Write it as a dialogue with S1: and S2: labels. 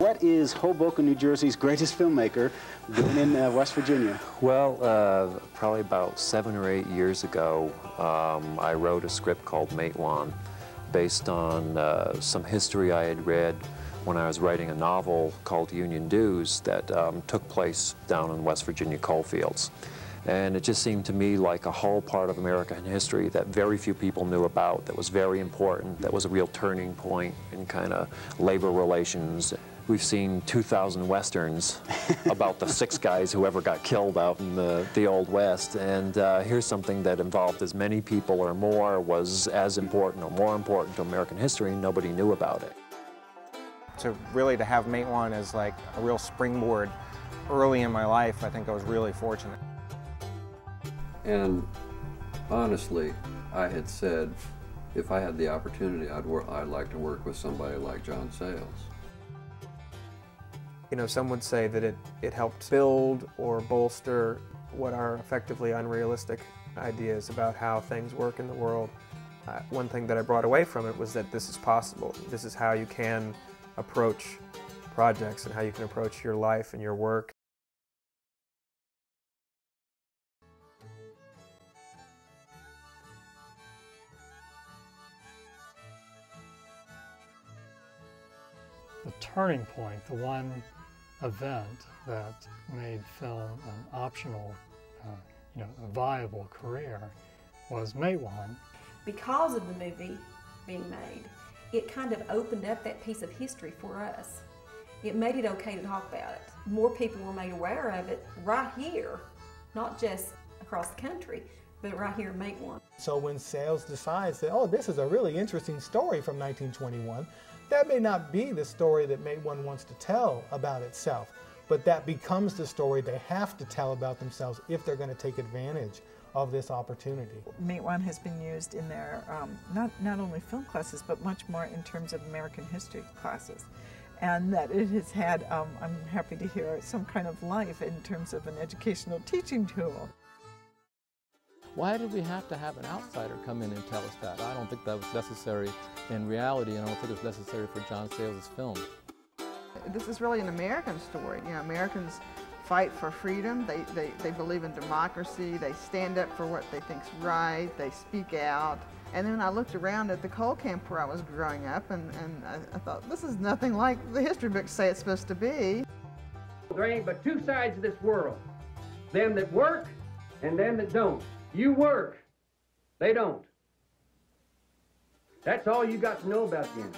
S1: what is Hoboken, New Jersey's greatest filmmaker doing in West Virginia?
S2: Well, probably about 7 or 8 years ago, I wrote a script called Matewan, based on some history I had read when I was writing a novel called Union Dues that took place down in West Virginia coalfields. And it just seemed to me like a whole part of American history that very few people knew about, that was very important, that was a real turning point in kind of labor relations. We've seen 2,000 Westerns about the 6 guys who ever got killed out in the Old West, and here's something that involved as many people or more, was as important or more important to American history, and nobody knew about it.
S3: To have Matewan as like a real springboard early in my life, I think I was really fortunate.
S4: And honestly, I had said, if I had the opportunity, I'd like to work with somebody like John Sayles.
S3: You know, some would say that it helped build or bolster what are effectively unrealistic ideas about how things work in the world. One thing that I brought away from it was that this is possible. This is how you can approach projects and how you can approach your life and your work.
S5: The turning point, the one event that made film an optional, a viable career, was Matewan.
S6: Because of the movie being made, it kind of opened up that piece of history for us. It made it okay to talk about it. More people were made aware of it right here, not just across the country, but right here in Matewan.
S7: So when Sayles decides that, oh, this is a really interesting story from 1921, that may not be the story that Matewan wants to tell about itself, but that becomes the story they have to tell about themselves if they're going to take advantage of this opportunity.
S8: Matewan has been used in their, not only film classes, but much more in terms of American history classes. And that it has had, I'm happy to hear, some kind of life in terms of an educational teaching tool.
S9: Why did we have to have an outsider come in and tell us that? I don't think that was necessary in reality, and I don't think it was necessary for John Sayles' film.
S10: This is really an American story. You know, Americans fight for freedom, they believe in democracy, they stand up for what they think's right, they speak out. And then I looked around at the coal camp where I was growing up, and I thought, this is nothing like the history books say it's supposed to be.
S11: There ain't but 2 sides of this world, them that work and them that don't. You work, they don't. That's all you got to know about the Indians.